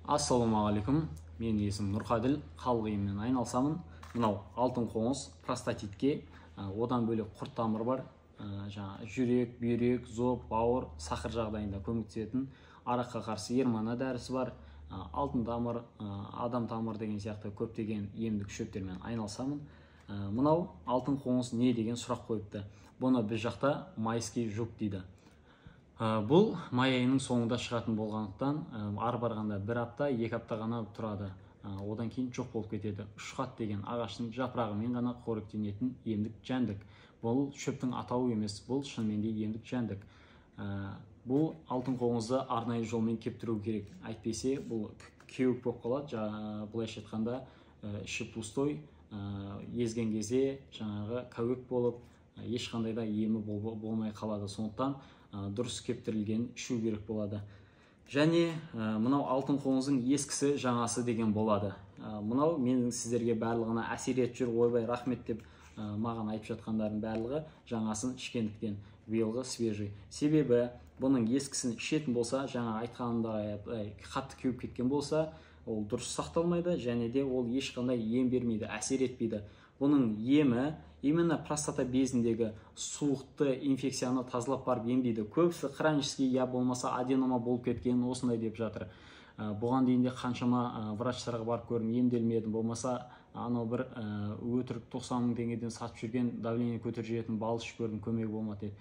Ассалаумағалейкум, менің есімім Нұрқаділ, халық емімен айналысамын. Мынау алтын қоңыз простатитке, одан бөлек құрт тамыр бар, жүрек, бүйрек, зоб, бауыр, сахар жағдайында көмектесетін, араққа қарсы ермана дәрісі бар, алтын тамыр, адам тамыр деген сияқты көптеген емдік шөптермен айналысамын. Мынау алтын қоңыз не деген сұрақ қойыпты. Бұны біз жақта майский жук дейді. Бұл май айының соңында шығатын болғандықтан ары барғанда бір апта, екі апта ғана тұрады. Одан кейін жоқ болып кетеді. Ұшқат деген ағаштың жапырағымен ғана қоректенетін емдік жәндік. Бұл шөптің атауы емес, бұл шынымен де емдік жәндік. Бұл алтын қоңызды арнайы жолмен кептіру керек. Әйтпесе бұл кеуіп болып қалады. Былайша айтқанда іші пустой, езген кезде жаңағы кәуек болып, ешқандай да емі болмай қалады. Сондықтан дұрыс кептірілген ішу керек болады. Және мынау алтын қоңыздың ескісі жаңасы деген болады. Мынау менің сіздерге барлығына әсер етіп жүр, ойбай рахмет деп маған айтып жатқандардың барлығы жаңасын ішкендіктен, биылғы свежий. Себебі бұның ескісін ішетін болса, жаңа айтқанымдай қатты кеуіп кеткен болса, ол дұрыс сақталмайды және де ол ешқандай ем бермейді, әсер етпейді. Бұның емі именно простата безіндегі суықты инфекцияны тазалап барып емдейді. Көбісі хронический я болмаса аденома болып кеткен осындай деп жатыр. Бұған дейін де қаншама врачтарға барып көрдім, емделмедім. Болмаса анау бір өтірік 90 мың теңгеден сатып жүрген давление көтеріп жүретін бал ішіп көрдім, көмегі болмады деді.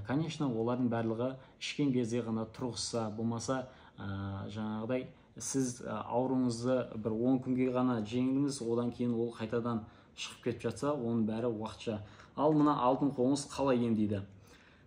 Конечно, олардың барлығы ішкен кезде ғана тұрғызса, болмаса жаңағыдай сіз ауруыңызды бір 10 күнге ғана жеңдіңіз, одан кейін ол қайтадан шығып кетіп жатса, оның бәрі уақытша. Ал мына алтын қоңыз қалай емдейді?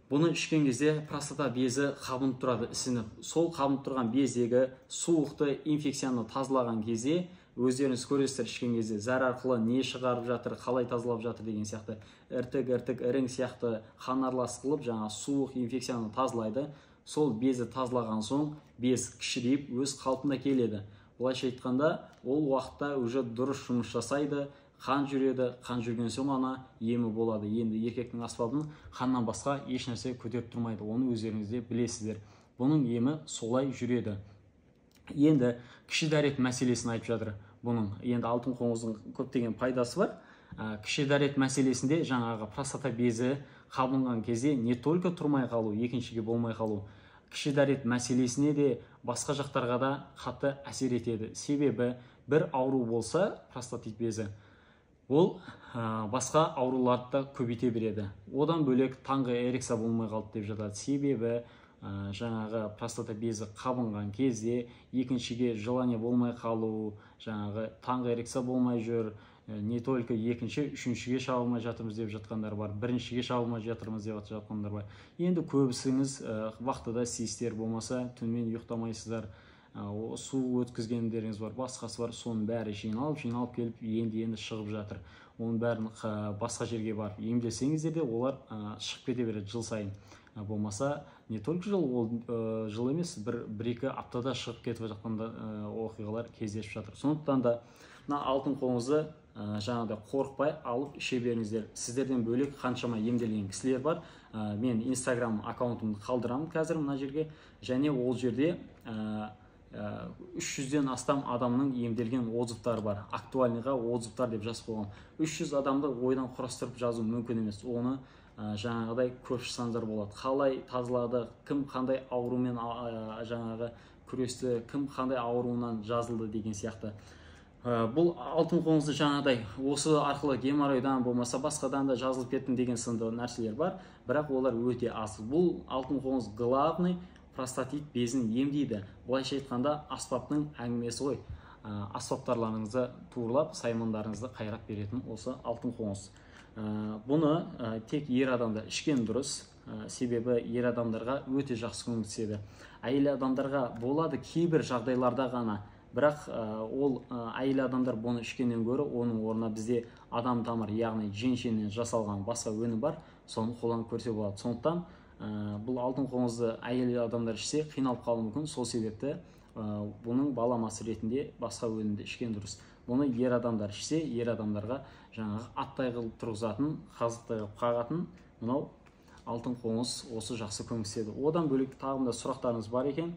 Бұны ішкен кезде простата безі қабынып тұрады, ісініп. Сол қабынып тұрған бездегі суықты инфекцияны тазалаған кезде, өздеріңіз көресіздер, ішкен кезде зәр арқылы не шығарып жатыр, қалай тазалап жатыр деген сияқты, іртік, ірің сияқты қан аралас қылып, жаңа суық инфекцияны тазалайды. Сол безі тазалаған соң, без кішірейіп, өз қалпына келеді. Бұлайша айтқанда, ол уақытта уже дұрыс жұмыс жасайды, қан жүреді, қан жүрген соң ғана емі болады. Енді еркектің аспабын қаннан басқа еш нәрсе көтеріп тұрмайды. Оны өздеріңіз де білесіздер. Бұның емі солай жүреді. Енді кіші дәрет мәселесін айтып жатыр. Бұның енді алтын қоңыздың көптеген пайдасы бар. Кіші дәрет мәселесінде жаңағы простата безі қабынған кезде не только тұрмай қалу, екіншіге болмай қалу, кіші дәрет мәселесіне де басқа жақтарға да қатты әсер етеді. Себебі бір ауру болса, простатит безі, ол басқа ауруларды да көбейте береді. Одан бөлек таңғы эрекция болмай қалды деп жатады. Себебі жаңағы простата безі қабынған кезде екіншіге желание болмай қалу, жаңағы таңғы эрекция болмай жүр, не только екінші, үшіншіге шабылмай жатырмыз деп жатқандар бар, біріншіге шабылмай жатырмыз деп жатқандар бар. Енді көбісіңіз вақтыда істейсіздер, болмаса түнімен ұйықтамайсыздар, су өткізгендеріңіз бар, басқасы бар, соның бәрі жиналып келіп енді шығып жатыр. Оның бәрін басқа жерге барып емдесеңіздер де олар шығып кете береді жыл сайын. Болмаса не только жыл, ол жыл емес, бір-екі аптада шығып кетіп жатқанда оқиғалар кездесіп жатыр. Сондықтан да алтын қоңызды жаңағыдай қорықпай алып іше беріңіздер. Сіздерден бөлек қаншама емделген кісілер бар. Мен инстаграм аккаунтымды қалдырамын қазір мына жерге, және ол жерде 300-ден астам адамның емделген отзывтары бар. Актуальныйға отзывтар деп жазып қойған. 300 адамды ойдан құрастырып жазу мүмкін емес. Оны жаңағыдай көп шықсаңыздар болады. Қалай тазалады, кім қандай аурумен жаңағы күресті, кім қандай ауруынан жазылды деген сияқты. Бұл алтын қоңызды жаңағыдай осы арқылы геморройдан болмаса басқадан да жазылып кеттім деген сынды нәрселер бар, бірақ олар өте аз. Бұл алтын қоңыз главный простатит безін емдейді. Бұлайша айтқанда аспаптың әңгімесі ғой. Аспаптарларыңызды туырлап, саймандарыңызды қайрап беретін осы алтын қоңыз. Бұны тек ер адамда ішкен дұрыс, себебі ер адамдарға өте жақсы көмектеседі. Әйел адамдарға болады кейбір жағдайларда ғана, бірақ ол әйел адамдар бұны ішкеннен гөрі оның орнына бізде адам тамыр, яғни жеңшеннен жасалған басқа өнім бар, соны қолданып көрсе болады. Сондықтан бұл алтын қоңызды әйел адамдар ішсе қиналып қалуы мүмкін. Сол себепті бұның баламасы ретінде басқа өнімді ішкен дұрыс. Бұны ер адамдар ішсе, ер адамдарға жаңағы аттай қылып тұрғызатын, қазықтай қылып қағатын мынау алтын қоңыз осы жақсы көмектеседі. Одан бөлек тағы да сұрақтарыңыз бар екен.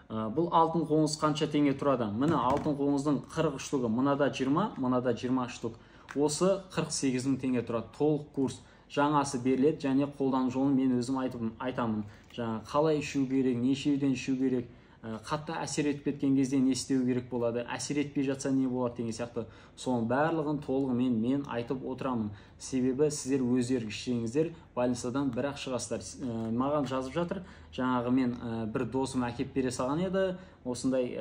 Бұл алтын қоңыз қанша теңге тұрады? Міне алтын қоңыздың 40 штугы, мынада 20, мынада 20 штук. Осы 48 мың теңге тұрады. Толық курс. Жаңасы беріледі, және қолдану жолын мен өзім айтамын. Жаңа қалай ішу керек, нешеуден ішу керек, қатты әсер етіп кеткен кезде не істеу керек болады, әсер етпей жатса не болады деген сияқты. Соның барлығын толығымен мен айтып отырамын. Себебі сіздер өздеріңіз ішсеңіздер больницадан бір-ақ шығасыздар. Маған жазып жатыр, жаңағы мен бір досым әкеп бере салған еді, осындай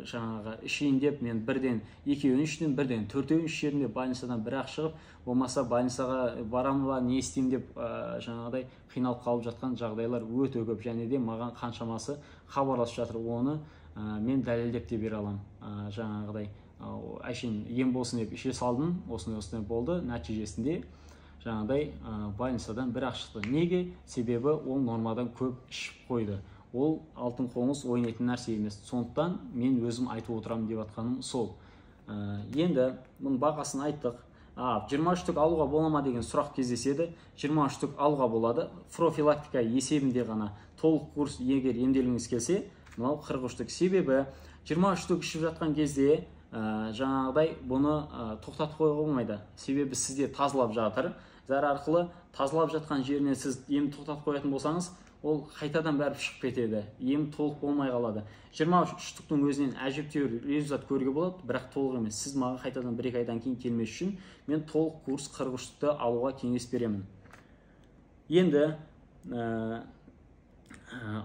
жаңағы ішейін деп, мен бірден екеуін іштім, бірден төртеуін ішерім деп больницадан бір-ақ шығып, болмаса больницаға барамын ба, не істеймін деп жаңағыдай қиналып қалып жатқан жағдайлар өте көп, және де маған қаншамасы хабарласып жатыр. Оны мен дәлелдеп те бере аламын. Жаңағыдай әшейін ем болсын деп іше салдым, осындай болды. Нәтижесінде жаңағыдай больницадан бір-ақ шықты. Неге? Себебі ол нормадан көп ішіп қойды. Ол алтын қоңыз ойнайтын нәрсе емес. Сондықтан мен өзім айтып отырамын деп жатқаным сол. Енді мұның бағасын айттық. 20 штук алуға бола ма деген сұрақ кездеседі. 20 штук алуға болады. Профилактика есебінде ғана толық курс егер емделгіңіз келсе, мынау 40 штук. Себебі 20 штук ішіп жатқан кезде жаңағыдай бұны тоқтатып қоюға болмайды. Себебі сізде тазалап жатыр. Зәр арқылы тазалап жатқан жеріне сіз ем тоқтатып қоятын болсаңыз, ол қайтадан бәрі шығып кетеді. Ем толық болмай қалады. 20 штуктың өзінен әжептәуір результат көруге болады, бірақ толық емес. Сіз маған қайтадан 1-2 айдан кейін келмес үшін мен толық курс 40 штукты алуға кеңес беремін. Енді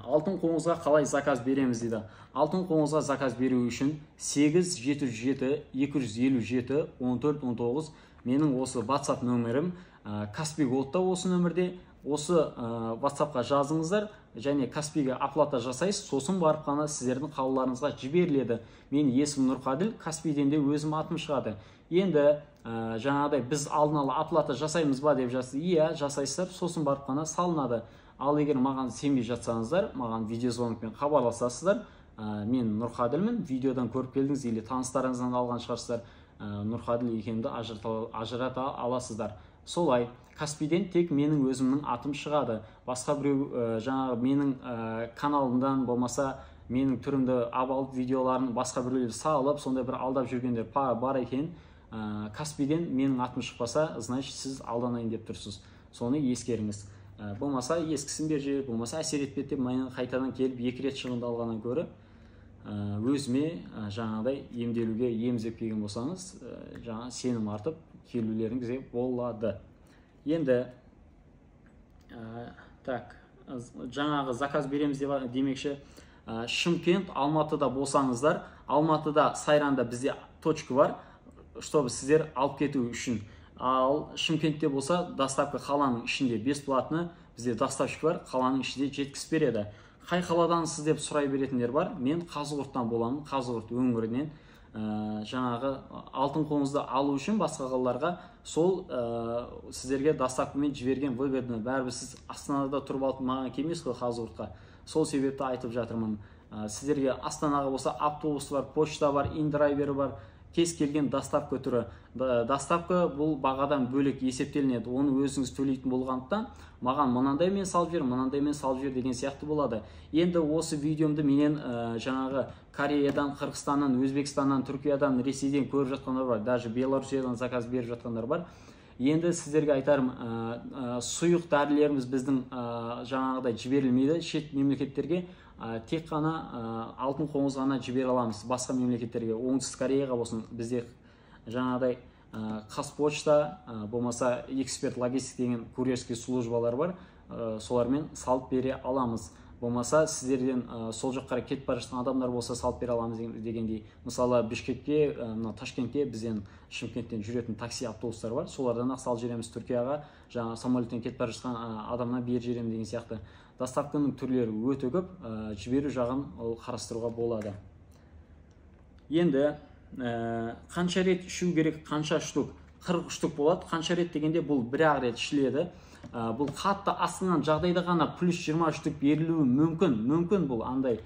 алтын қоңызға қалай заказ береміз дейді. Алтын қоңызға заказ беру үшін 877-257-1419 менің осы WhatsApp нөмірім. Каспи Голдта осы нөмірде. Осы WhatsAppқа жазыңыздар, және Каспиге оплата жасайсыз, сосын барып қана сіздердің қалаларыңызға жіберіледі. Мен есімім Нұрқаділ, Каспиден де өзім атым шығады. Енді жаңағыдай біз алдын ала оплата жасаймыз ба деп жазды. Иә, жасайсыздар, сосын барып қана салынады. Ал егер маған сенбей жатсаңыздар, маған видеозвонокпен хабарласасыздар. Мен Нұрқаділмін, видеодан көріп келдіңіз, или таныстарыңыздан алған шығарсыздар. Нұрқаділ екенімді ажырата аласыздар. Солай, Каспиден тек менің өзімнің атым шығады. Басқа біреу жаңағы менің каналымдан болмаса, менің түрімді абалып видеоларын басқа біреулер салып, сондай бір алдап жүргендер бар екен. Каспиден менің атым шықпаса, значит сіз алданайын деп тұрсыз. Соны ескеріңіз. Болмаса ескісін бер жер, болмаса әсер етпеді деп мен қайтадан келіп 2 рет шығынды алғаннан көрі өзіме жаңағыдай емделуге емзеп келген болсаңыз, жаңа сенім артып келулеріңізге болады. Енді жаңағы заказ береміз демекші, Шымкент, Алматыда болсаңыздар, Алматыда, Сайранда бізде точка бар, чтобы сіздер алып кету үшін. Ал Шымкентте болса, доставка қаланың ішінде бесплатны, бізде доставщик бар, қаланың ішінде жеткізіп береді. Қай қаладансыз деп сұрай беретіндер бар. Мен Қазығұрттан боламын, Қазығұрт өңірінен. Жаңағы алтын қоңызды алу үшін басқа қалаларға сол сіздерге доставкамен жіберген выгодно. Бәрібір сіз Астанада тұрып алып маған келмейсіз ғой Қазығұртқа. Сол себепті айтып жатырмын. Сіздерге Астанаға болса автобус бар, почта бар, индрайвер бар, кез келген доставка түрі. Доставка бұл бағадан бөлек есептелінеді. Оны өзіңіз төлейтін болғандықтан, маған мынандай мен салып жер, мынандай мен салып жер деген сияқты болады. Енді осы видеомды менен жаңағы Кореядан, Қырғызстаннан, Өзбекстаннан, Түркиядан, Ресейден көріп жатқандар бар. Даже Беларусиядан заказ беріп жатқандар бар. Енді сіздерге айтарым, сұйық дәрілеріміз біздің жаңағыдай жіберілмейді шет мемлекеттерге. Тек қана алтын қоңыз ғана жібере аламыз басқа мемлекеттерге. Оңтүстік Кореяға болсын, бізде жаңағыдай Қазпочта, болмаса эксперт логистик деген курьерский службалар бар, солармен салып бере аламыз. Болмаса сіздерден сол жаққа кетіп бара жатқан адамдар болса салып бере аламыз дегендей. Мысалы Бішкекке, Ташкентке бізден Шымкенттен жүретін такси автобустар бар, солардан ақ салып жібереміз. Түркияға жаңа самолеттен кетіп бара жатқан адамнан бер жіберемін деген сияқты. Доставканың түрлері өте көп, жіберу жағын қарастыруға болады. Енді қанша рет ішу керек, қанша штук? 40 штук болады. Қанша рет дегенде бұл бір-ақ рет ішіледі. Бұл қатты астынан жағдайда ғана плюс 20 штук берілуі мүмкін бұл андай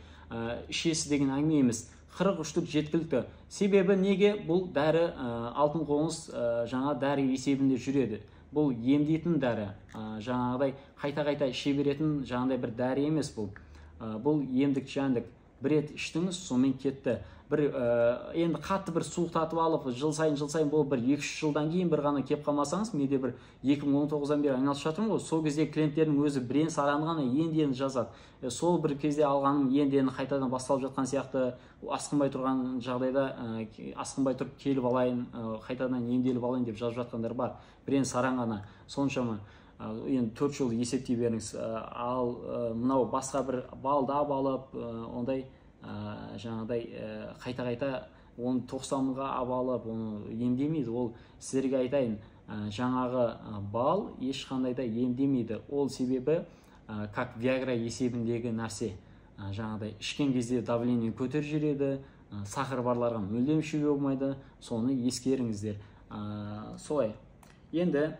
ішесі деген әңгіме емес. 40 штук жеткілікті. Себебі неге? Бұл дәрі алтын қоңыз жаңа дәрі есебінде жүреді. Бұл емдейтін дәрі, жаңағыдай қайта-қайта іше беретін жаңағыдай бір дәрі емес бұл. Бұл емдік жәндік. бір рет іштіңіз, сонымен кетті. Бір енді қатты бір суықтатып алып жыл сайын бұл бір 2-3 жылдан кейін бір ғана кеп қалмасаңыз, менде бір 2019-дан бері айналысып жатырмын ғой, сол кезде клиенттердің өзі бірен саран ғана енді жазады. Сол бір кезде алғаным енді қайтадан басталып жатқан сияқты, асқынбай тұрған жағдайда асқынбай тұрып келіп алайын, қайтадан емделіп алайын деп жазып жатқандар бар. Бірен саран ғана, соншама. Енді 4 жыл есептей беріңіз. Ал мынау басқа бір балдап алып, ондай жаңағыдай қайта оны 90-ға алып, оны емдемейді. Ол сіздерге айтайын, жаңағы бал ешқандай да емдемейді. Ол себебі как Viagra есебіндегі нәрсе. Жаңағыдай ішкен кезде давление көтеріп жібереді, сахар барларға мүлдем ішуге болмайды, соны ескеріңіздер. Солай. Енді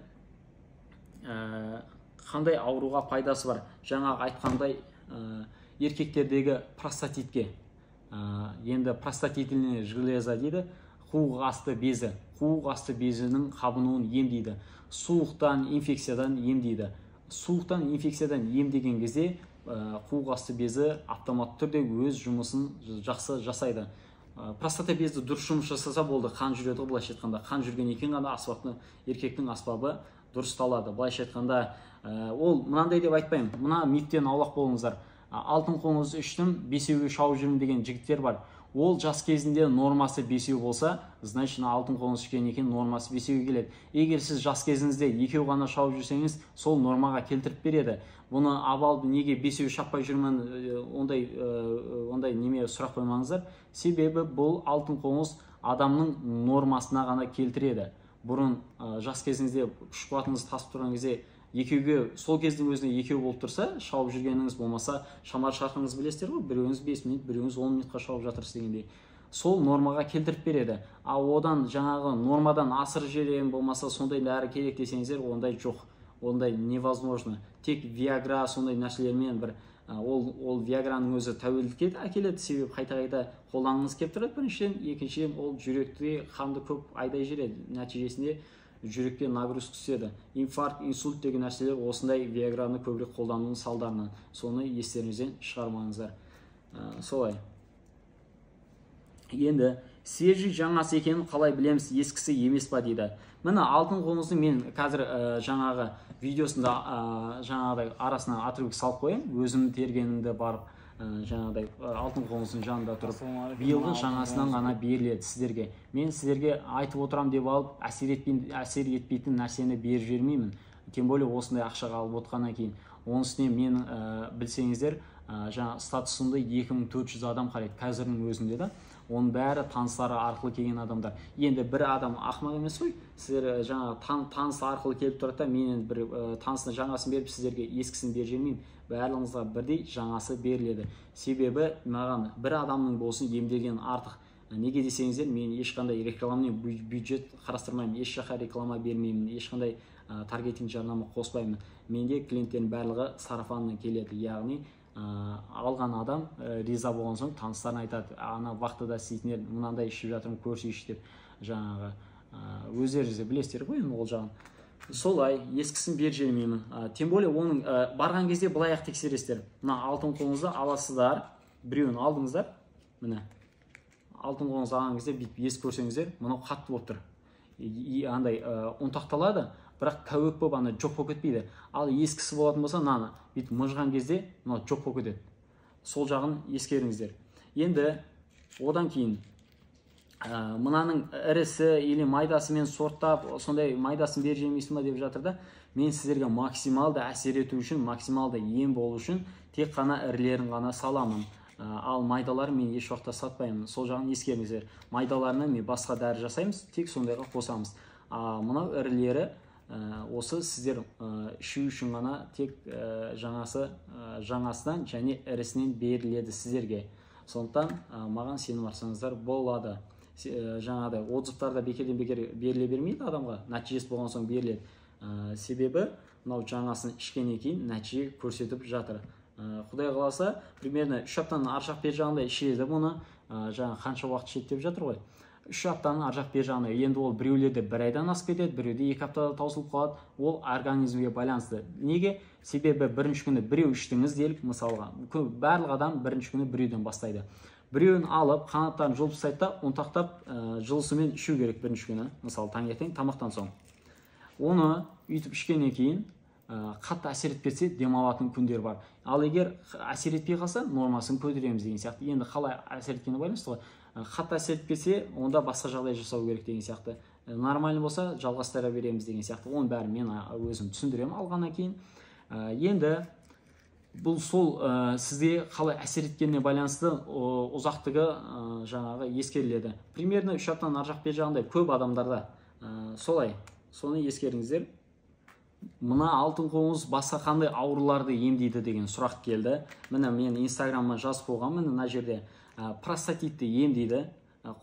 қандай ауруға пайдасы бар? Жаңағы айтқандай еркектердегі простатитке, енді простатительная железа дейді, қуық асты безі. Қуық асты безінің қабынуын емдейді. Суықтан, инфекциядан емдейді. Суықтан, инфекциядан емдеген кезде қуық асты безі автоматты түрде өз жұмысын жақсы жасайды. Простата безді дұрыс жұмыс жасаса болды, қан жүреді, былайша айтқанда. Қан жүрген екен ғана еркектің аспабы дұрысталады. Былайша айтқанда, ол мынандай деп айтпаймын, мына мифтен аулақ болыңыздар. Алтын қоңыз іштім, 5-ге шауып жүрмін деген жігіттер бар. Ол жас кезінде нормасы 5 болса, значит алтын қоңыз ішкен екен, нормасы 5-ге келеді. Егер сіз жас кезіңізде 2 ғана шауып жүрсеңіз, сол нормаға келтіріп береді. Бұны абалды неге 5 шаппай жүрмін, ондай неме сұрақ қоймаңыздар. Себебі бұл алтын қоңыз адамның нормасына ғана келтіреді. Бұрын жас кезіңізде күш қуатыңыз тасып тұрған кезде 2-ге, сол кездің өзінде 2 болып тұрса, шауып жүргеніңіз болмаса, шамар шарқыңыз білесіздер ғой, біреуіңіз 5 минут, біреуіңіз 10 минутқа шауып жатырсыз дегендей. Сол нормаға келтіріп береді. Ал одан жаңағы нормадан асырып жіберем болмаса, сондай дәрі керек десеңіздер, ондай жоқ. Ондай невозможно. Тек Viagra сондай нәрселермен бір ол Viagraның өзі тәуелділікке әкеледі, себебі қайта қолданғыңыз келіп тұрады. Біріншіден, екіншіден ол жүректе қанды көп айдай жүреді. Нәтижесінде жүрекке нагрузка түседі. Инфаркт, инсульт деген нәрселер осындай Viagrаны көбірек қолдануының салдарынан. Соны естеріңізден шығармаңыздар. Солай. Енді свежий жаңасы екенін қалай білеміз, ескісі емес па дейді. Міне алтын қоңыздың мен қазір жаңағы видеосында жаңағыдай арасына отрывок салып қояйын. Өзім тергенімді барып жаңағыдай алтын қоңыздың жанында тұрып, биылғы жаңасынан ғана беріледі сіздерге. Мен сіздерге айтып отырам деп алып, әсер етпейтін нәрсені беріп жібермеймін. Тем более осындай ақшаға алып отқаннан кейін. Оның үстіне мен білсеңіздер, жаңа статусымды 2400 адам қарайды қазірдің өзінде да. Оның бәрі таныстары арқылы келген адамдар. Енді бір адам ақымақ емес қой. Сіздер жаңа таныс арқылы келіп тұрады, мен бір танысына жаңасын беріп сіздерге ескісін беріп жібермеймін. Барлығыңызға бірдей жаңасы беріледі. Себебі маған бір адамның болсын емделген артық. Неге десеңіздер, мен ешқандай рекламный бюджет қарастырмаймын, еш жаққа реклама бермеймін, ешқандай таргетинг жарнама қоспаймын. Менде клиенттердің барлығы сарафаннан келеді, яғни алған адам риза болған соң таныстарына айтады, ана вахтада істейтіндер мынандай ішіп жатырмын, көрсейші деп, жаңағы өздеріңіз білесіздер ғой ол жағын. Солай ескісін беріп жібермеймін. Тем более оның барған кезде былай ақ тексересіздер. Мына алтын қоңызды аласыздар, біреуін алдыңыздар, міне алтын қоңыз алған кезде бүйтіп ес көрсеңіздер, мынау қатты болып тұр. Андай ұнтақталады, бірақ кәуек болып ана жоқ болып кетпейді. Ал ескісі болатын болса, мынаны бүйтіп мыжған кезде мынау жоқ болып кетеді. Сол жағын ескеріңіздер. Енді одан кейін мынаның ірісі или майдасымен сорттап, сондай майдасын беріп жемейсің ба деп жатыр да. Мен сіздерге максималды әсер ету үшін, максималды ем болу үшін тек қана ірілерін ғана саламын. Ал майдаларын мен еш уақытта сатпаймын. Сол жағын ескеріңіздер. Майдаларына мен басқа дәрі жасаймыз, тек сондайға қосамыз. Мынау ірілері осы сіздер ішу үшін ғана тек жаңасынан және ірісінен беріледі сіздерге. Сондықтан маған сенім арсаңыздар болады. Жаңағыдай отзывтарда бекерден бекер беріле бермейді адамға, нәтижесі болған соң беріледі. Себебі мынау жаңасын ішкеннен кейін нәтиже көрсетіп жатыр. Құдай қаласа, примерно 3 аптаның аршақ бер жағында ішеді бұны. Жаңа қанша уақыт ішеді деп жатыр ғой. үш аптаның ар жақ бер жағына. Енді ол біреулерде бір айдан асып кетеді, біреуде 2 аптада таусылып қалады. Ол организмге байланысты. Неге? Себебі бірінші күні біреу іштіңіз делік, мысалға. Барлық адам бірінші күні біреуден бастайды. Біреуін алып, қанаттарын жұлып тастайды да, ұнтақтап, жылысымен ішу керек бірінші күні. Мысалы, таңертең тамақтан соң. Оны үйтіп ішкеннен кейін қатты әсер етпесе демалатын күндер бар. Ал егер әсер етпей қалса, нормасын көтереміз деген сияқты. Енді қалай әсер еткені байланысты ғой. Қатты әсер етпесе, онда басқа жағдай жасау керек деген сияқты. Нормально болса, жалғастыра береміз деген сияқты. Оның бәрін мен өзім түсіндіремін алғаннан кейін. Енді бұл сол сізге қалай әсер еткеніне байланысты ұзақтығы жаңағы ескеріледі. Примерно 3 аптаның ар жақ бер жағында көп адамдарда солай. Соны ескеріңіздер. Мына алтын қоңыз басқа қандай ауруларды емдейді деген сұрақ келді. Міне мен инстаграмға жазып қойғам, мына жерде простатитті емдейді,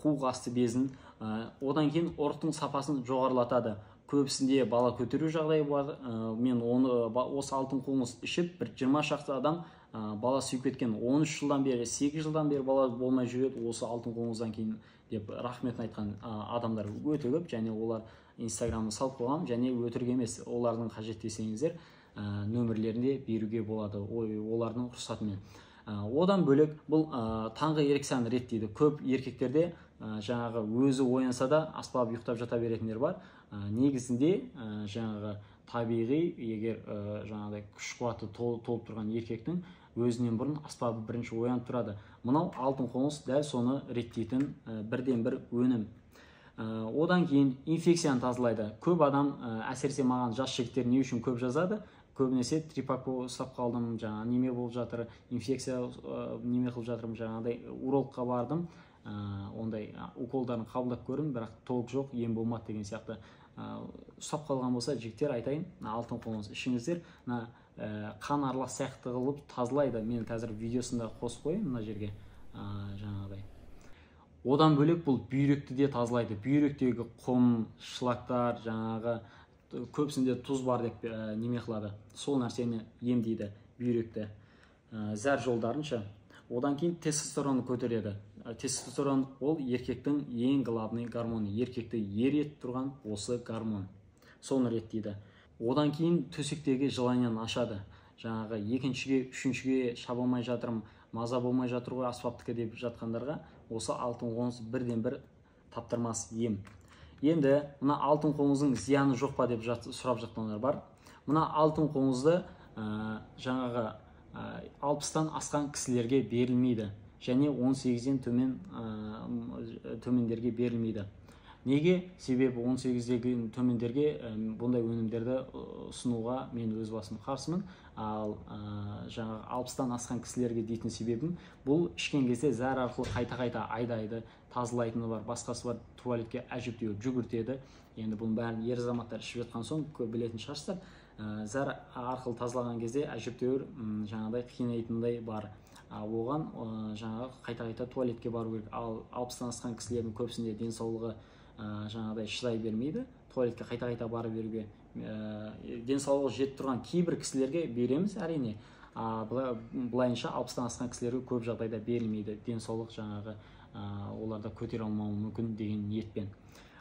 қуық асты безін, одан кейін ұрықтың сапасын жоғарылатады. Көбісінде бала көтеру жағдайы бар. Мен осы алтын қоңыз ішіп, бір 20 шақты адам бала сүйіп кеткен. 13 жылдан бері, 8 жылдан бері бала болмай жүреді осы алтын қоңыздан кейін деп рахметін айтқан адамдар өте көп, және олар инстаграмды салып қойғам, және өтірік емес. Олардың қажет десеңіздер нөмірлерінде беруге болады, олардың рұқсатымен. Одан бөлек бұл таңғы эрекцияны реттейді. Көп еркектерде жаңағы өзі оянса да аспап ұйықтап жата беретіндер бар. Негізінде жаңағы табиғи, егер жаңағыдай күш қуаты толып тұрған еркектің өзінен бұрын аспабы бірінші оянып тұрады. Мынау алтын қоңыз дәл соны реттейтін бірден бір өнім. Одан кейін инфекцияны тазалайды. Көп адам, әсіресе маған жас жігіттер не үшін көп жазады? Көбінесе трипак ұстап қалдым, жаңа неме болып жатыр, инфекция неме қылып жатырмын, жаңағыдай урологқа бардым, ондай уколдарын қабылдап көрдім, бірақ толық жоқ, ем болмады деген сияқты. Ұстап қалған болса, жігіттер айтайын, алтын қоңыз ішіңіздер, қан аралас сияқты қылып тазалайды. Мен қазір видеосында қосып қойын мына жерге жаңағыдай. Одан бөлек бұл бүйректі де тазалайды. Бүйректегі құм, шлактар, жаңағы көбісінде тұз бар деп неме қылады. Сол нәрсені емдейді бүйректі. Зәр жолдарынша. Одан кейін тестостеронды көтереді. Тестостерон ол еркектің ең главный гормоны. Еркекті етіп тұрған осы гормон. Соны реттейді. Одан кейін төсектегі желанияны ашады. Жаңағы екіншіге, үшіншіге шаба алмай жатырмын, маза болмай жатыр ғой аспаптікі деп жатқандарға осы алтын қоңыз бірден бір таптырмас ем. Енді мына алтын қоңыздың зияны жоқ па деп сұрап жатқандар бар. Мына алтын қоңызды жаңағы 60-тан асқан кісілерге берілмейді, және 18-ден төмендерге берілмейді. Неге? Себебі 18-дегі төмендерге бұндай өнімдерді ұсынуға мен өз басым қарсымын. Ал жаңағы 60-тан асқан кісілерге дейтін себебім, бұл ішкен кезде зәр арқылы қайта-қайта айдайды, тазалайтыны бар, басқасы бар, туалетке әжептеуір жүгіртеді. Енді бұның бәрін ер азаматтар ішіп жатқан соң көп білетін шығарсыздар. Зәр арқылы тазалаған кезде әжептеуір жаңағыдай қинайтындай бар. Оған жаңағы қайта-қайта туалетке бару керек. Ал 60-тан асқан кісілердің көбісінде денсаулығы жаңағыдай шыдай бермейді, туалетке қайта-қайта барып беруге. Денсаулығы жетіп тұрған кейбір кісілерге береміз, әрине. Былайынша 60-тан асқан кісілерге көп жағдайда берілмейді. Денсаулық жаңағы оларда көтере алмауы мүмкін деген ниетпен.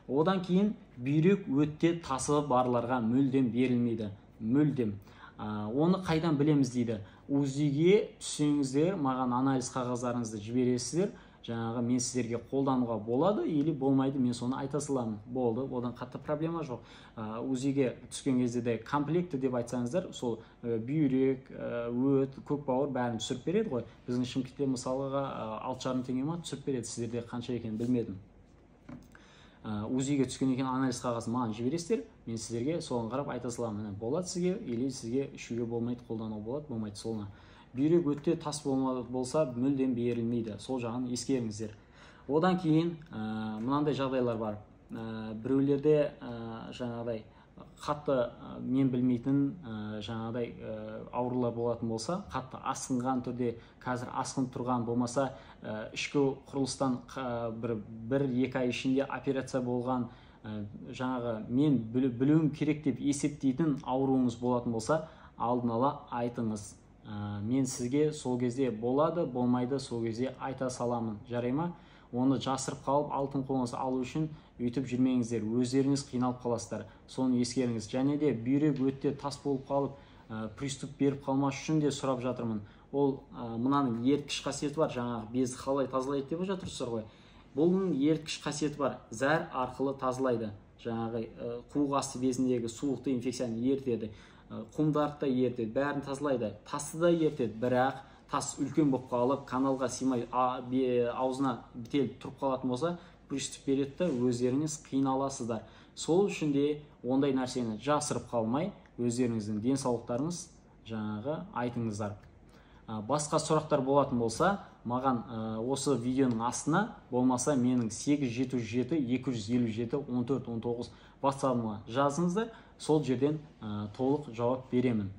Одан кейін бүйрек өтте тасы барларға мүлдем берілмейді. Мүлдем. Оны қайдан білеміз дейді. УЗИге түссеңіздер, маған анализ қағаздарыңызды жібересіздер. Жаңағы мен сіздерге қолдануға болады, или болмайды, мен соны айта саламын. Болды, одан қатты проблема жоқ. УЗИге түскен кезде де комплекті деп айтсаңыздар, сол бүйрек, өт, көкбауыр бәрін түсіріп береді ғой. Біздің Шымкентте мысалыға 6,5 теңге ма түсіріп береді, сіздерде қанша екенін білмедім. УЗИге түскен екен анализ қағазын маған жібересіздер, мен сіздерге соған қарап айта саламын. Болады сізге, или сізге ішуге болмайды, қолдануға болады, болмайды, солына. Бүйрек өтте тас болса мүлдем берілмейді. Сол жағын ескеріңіздер. Одан кейін мынандай жағдайлар бар. Біреулерде жаңағыдай қатты мен білмейтін жаңағыдай аурулар болатын болса, қатты асқынған түрде, қазір асқынып тұрған болмаса, ішкі құрылыстан 1-2 ай ішінде операция болған, жаңағы мен білуім керек деп есептейтін ауруыңыз болатын болса, алдын ала айтыңыз. Мен сізге сол кезде болады, болмайды, сол кезде айта саламын. Жарай ма? оны жасырып қалып алтын қоңыз алу үшін өйтіп жүрмеңіздер, өздеріңіз қиналып қаласыздар, соны ескеріңіз. Және де бүйрек өтте тас болып қалып приступ беріп қалмас үшін де сұрап жатырмын. Ол мынаның еріткіш қасиеті бар, жаңағы безді қалай тазалайды деп жатырсыздар ғой. Бұның еріткіш қасиеті бар, зәр арқылы тазалайды. Жаңағы қуық асты безіндегі суықты инфекцияны ертеді, құмдарды ертеді, бәрін тазалайды, тасты да ертеді. Бірақ тас үлкен болып қалып, каналға сыймай аузына бітеліп тұрып қалатын болса, приступ береді да өздеріңіз қиналасыздар. Сол үшін де ондай нәрсені жасырып қалмай, өздеріңіздің денсаулықтарыңыз жаңағы айтыңыздар. Басқа сұрақтар болатын болса, маған осы видеоның астына, болмаса менің 877-257-14-19 WhatsApp-ыма жазыңыздар, сол жерден толық жауап беремін.